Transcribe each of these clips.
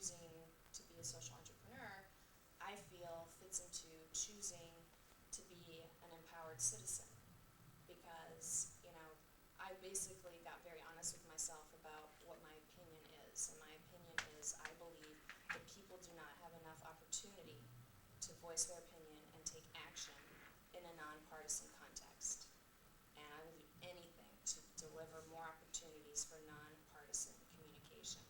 choosing to be a social entrepreneur, I feel fits into choosing to be an empowered citizen. Because, I basically got very honest with myself about what my opinion is. And my opinion is I believe that people do not have enough opportunity to voice their opinion and take action in a nonpartisan context. And I will do anything to deliver more opportunities for nonpartisan communication.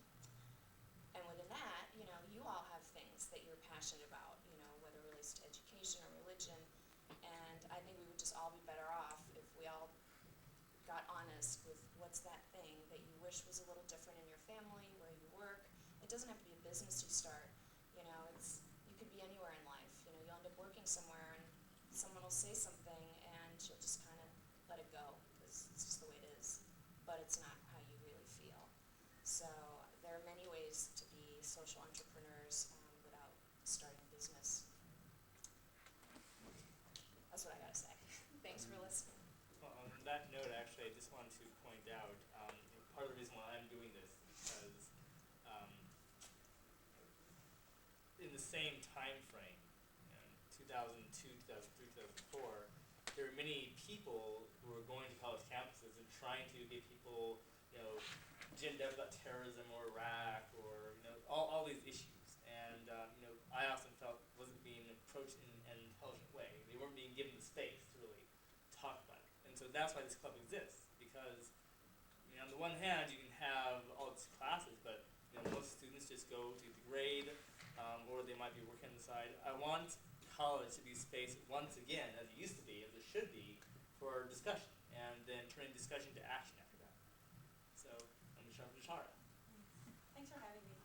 And within that, you all have things that you're passionate about, whether it relates to education or religion. And I think we would just all be better off if we all got honest with what's that thing that you wish was a little different in your family, where you work. It doesn't have to be a business you start. You could be anywhere in life. You'll end up working somewhere and someone will say something and you'll just kind of let it go because it's just the way it is. But it's not how you really feel. So there are many ways to be social entrepreneurs without starting a business. That's what I gotta say. Thanks for listening. Well, on that note, actually, I just wanted to point out part of the reason why I'm doing this is because in the same time frame, 2002, 2003, 2004, there were many people who were going to college campuses and trying to get people, ginned up about terrorism or Iraq or all these issues. And I often felt wasn't being approached in an intelligent way. They weren't being given the space to really talk about it. And so that's why this club exists, because on the one hand you can have all these classes, but most students just go to the grade, or they might be working on the side. I want college to be space once again, as it used to be, as it should be, for discussion, and then turning discussion to action after that. So I'm going to start with Shara. Thanks for having me.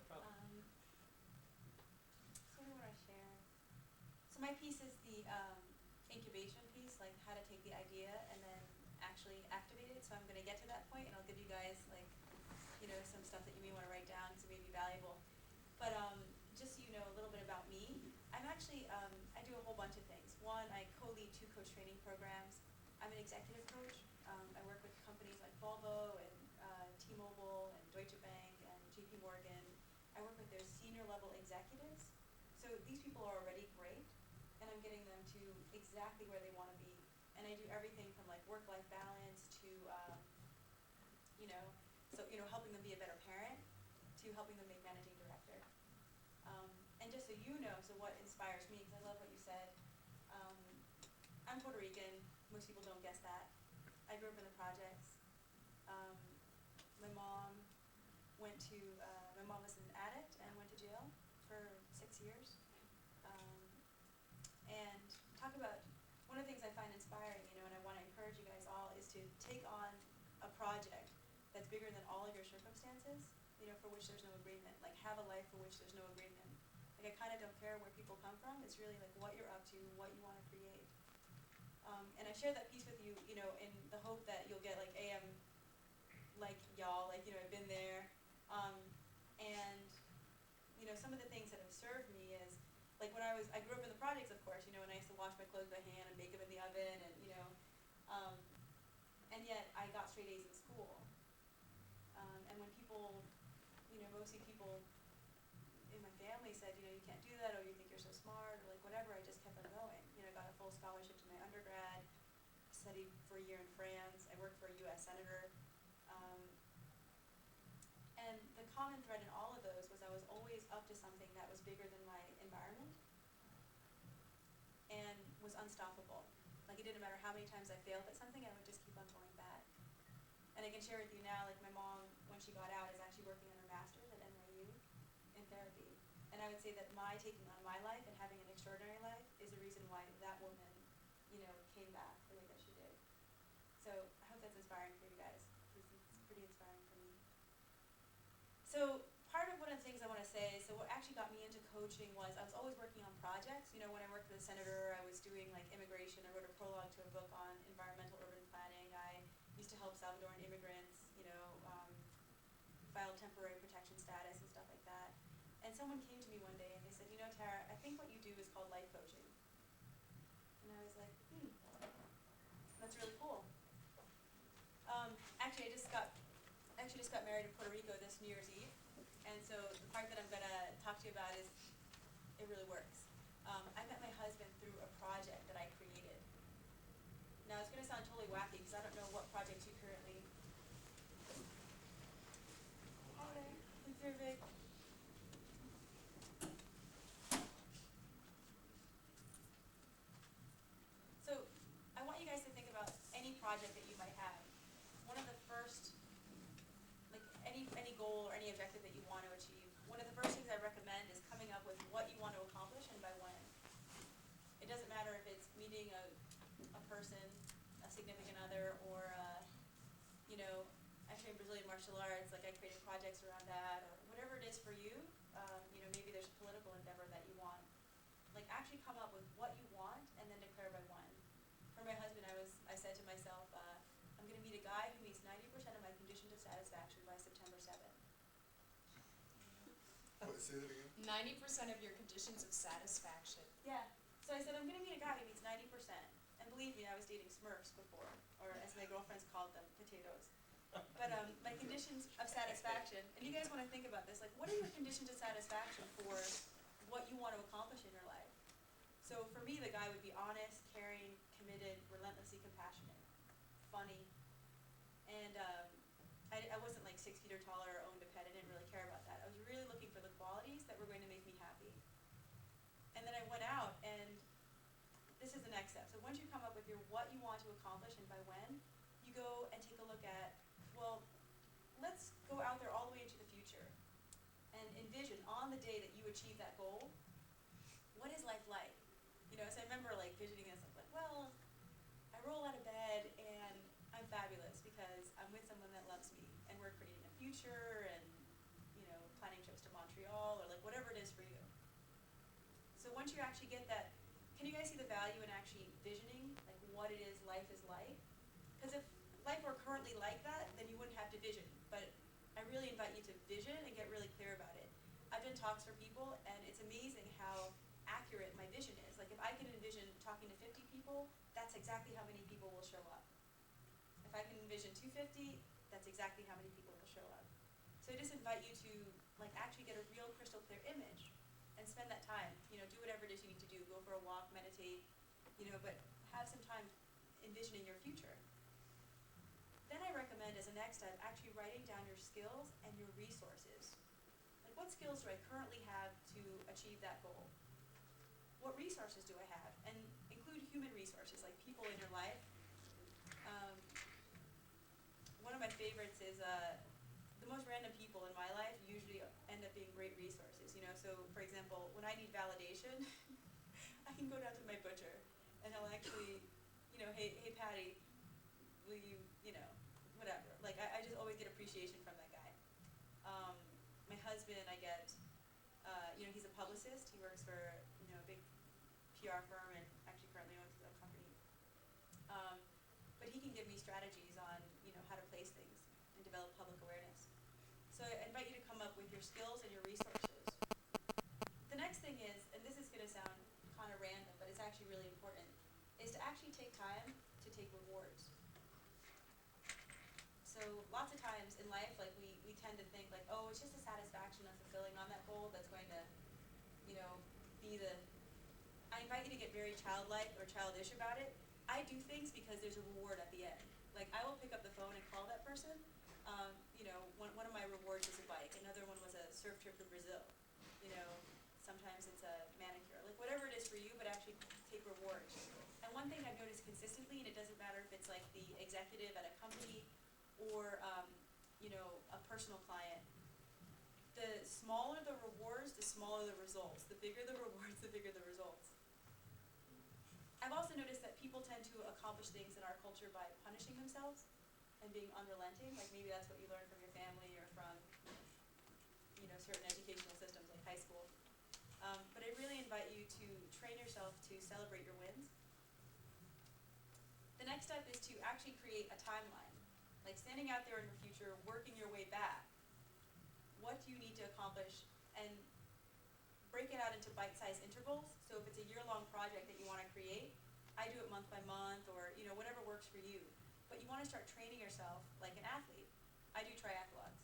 No problem. So what do I want to share? So my piece is the incubation piece, like how to take the idea and then actually activate it. So I'm going to get to that point, and I'll give you guys some stuff that you may want to write down because it may be valuable. But just so you know a little bit about me, I'm actually, I do a whole bunch of things. One, I co-lead 2 coach training programs. I'm an executive coach. I work with companies like Volvo and T-Mobile and Deutsche Bank and JP Morgan. I work with their senior level executives. So these people are already great, and I'm getting them to exactly where they want to be. And I do everything from like work-life balance to, helping them be a better parent, to helping them make managing director. And just so you know, so what inspires me, because I love what you said, I'm Puerto Rican. Most people don't guess that. I grew up in the projects. My mom my mom was an addict and went to jail for 6 years. And talk about, one of the things I find inspiring, and I want to encourage you guys all, is to take on a project that's bigger than all of your circumstances, for which there's no agreement. Like, have a life for which there's no agreement. Like, I kind of don't care where people come from. It's really like what you're up to, what you want to create. And I share that piece with you, in the hope that you'll get like, hey, I'm like y'all, like, I've been there. And, some of the things that have served me is, like when I grew up in the projects, of course, and I used to wash my clothes by hand and bake them in the oven, and yet I got straight A's in school. And when people, mostly people in my family said, you can't do that, or you think you're so smart, or like whatever, I just kept on going. I got a full scholarship to my undergrad, studied for a year in France, I worked for a U.S. senator. And the common thread in all of those was I was always up to something that was bigger than my environment and was unstoppable. Like, it didn't matter how many times I failed at something, I would just keep on going back. And I can share with you now, like my mom, when she got out, is actually working on her master's at NYU in therapy. And I would say that my taking on my life and having an extraordinary life is the reason why that woman, came back the way that she did. So I hope that's inspiring for you guys, because it's pretty inspiring for me. So part of one of the things I want to say, so what actually got me into coaching was I was always working on projects. When I worked for the senator, I was doing like immigration. I wrote a prologue to a book on environmental urban planning. I used to help Salvadoran immigrants, file temporary protection status and stuff like that. And someone came to me one day and they said, Tara, I think what you do is called life coaching. And I was like, that's really cool. Actually, I just got married in Puerto Rico this New Year's Eve. And so the part that I'm gonna talk to you about is, it really works. I met my husband through a project that I created. Now, it's gonna sound totally wacky, because I don't know what project you currently. Hi there, observing. So, I want you guys to think about any project that you might have. One of the first, like any goal or any objective that you want to achieve, one of the first things I recommend is coming up with what you want to accomplish and by when. It doesn't matter if it's meeting a person, a significant other, or you know, I train Brazilian martial arts, like I created projects around that, or whatever it is for you. You know, maybe there's a political endeavor that you want. Like actually come up with what you want and then declare by when. For my husband, I said to myself, I'm gonna meet a guy who meets 90% of my conditions of satisfaction by September 7th. What, say that again? 90% of your conditions of satisfaction. Yeah. So I said, I'm gonna meet a guy who meets 90%. And believe me, I was dating Smurfs before, or as my girlfriends called them, potatoes. But my conditions of satisfaction, and you guys wanna think about this, like what are your conditions of satisfaction for what you wanna accomplish in your life? So for me, the guy would be honest, caring, committed, relentlessly compassionate, funny, and I wasn't like 6 feet or taller or owned a pet. I didn't really care about that. I was really looking for the qualities that were going to make me happy. And then I went out, and this is the next step. So once you come up with your what you want to accomplish and by when, you go and take a look at, well, let's go out there all the way into the future and envision on the day that you achieve that goal, what is life like? You know, so I remember like visioning this, like, well, I roll out of bed and I'm fabulous because I'm with someone that loves me and we're creating a future and, you know, planning trips to Montreal or like whatever it is for you. So once you actually get that, can you guys see the value in actually visioning like what it is life is like? Because if life were currently like that, then you wouldn't have to vision. But I really invite you to vision and get really clear about it. I've done talks for people and it's amazing how accurate my vision is. Like if I can envision talking to 50 people, that's exactly how many people will show up. If I can envision 250, that's exactly how many people will show up. So I just invite you to like actually get a real crystal clear image and spend that time. You know, do whatever it is you need to do. Go for a walk, meditate, you know, but have some time envisioning your future. Then I recommend as a next step actually writing down your skills and your resources. Like what skills do I currently have to achieve that goal? What resources do I have? And include human resources, like people in your life. One of my favorites is the most random people in my life usually end up being great resources. You know, so for example, when I need validation, I can go down to my butcher and he'll actually, you know, hey Patty, will you, you know, whatever. Like I just always get appreciation from that guy. My husband, I get, you know, he's a publicist. He works for, you know, a big PR firm and actually currently owns his own company. But he can give me strategies on, you know, how to place things and develop public awareness. So I invite you to come up with your skills and your resources. The next thing is, and this is going to sound kind of random, but it's actually really important, is to actually take time to take rewards. So lots of times in life, like we tend to think like, oh, it's just a satisfaction of fulfilling on that goal that's going to, you know, be the, I invite you to get very childlike or childish about it. I do things because there's a reward at the end. Like I will pick up the phone and call that person. You know, one of my rewards is a bike. Another one was a surf trip to Brazil. You know, sometimes it's a manicure. Like whatever it is for you, but actually take rewards. And one thing I've noticed consistently, and it doesn't matter if it's like the executive at a company or, you know, a personal client, the smaller the rewards, the smaller the results. The bigger the rewards, the bigger the results. I've also noticed that people tend to accomplish things in our culture by punishing themselves and being unrelenting. Like maybe that's what you learn from your family or from, you know, certain educational systems like high school. But I really invite you to train yourself to celebrate your wins. The next step is to actually create a timeline. Like standing out there in the future, working your way back. What do you need to accomplish? And break it out into bite-sized intervals. So if it's a year-long project that you want to create, I do it month by month or, you know, whatever works for you. But you want to start training yourself like an athlete. I do triathlons.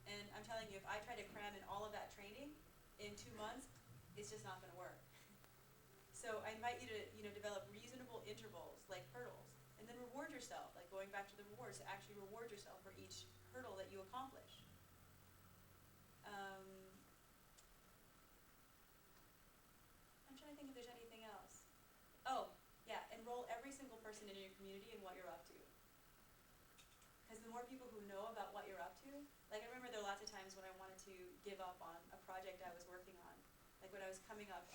And I'm telling you, if I try to cram in all of that training in 2 months, it's just not gonna work. So I invite you to, develop reasonable intervals, like hurdles, and then reward yourself, like going back to the rewards, to actually reward yourself for each hurdle that you accomplish. I'm trying to think if there's anything else. Oh, yeah, enroll every single person in your community in what you're up to. Because the more people who know about what you're up to, like I remember there were lots of times when I wanted to give up on a project I was working on. Like when I was coming up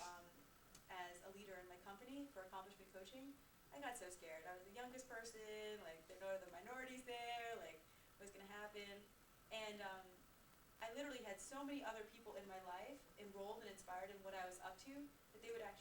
as a leader in my company for accomplishment coaching, I got so scared. I was the youngest person, like there were no other minorities there, like what's gonna happen? And I literally had so many other people in my life enrolled and inspired in what I was up to that they would actually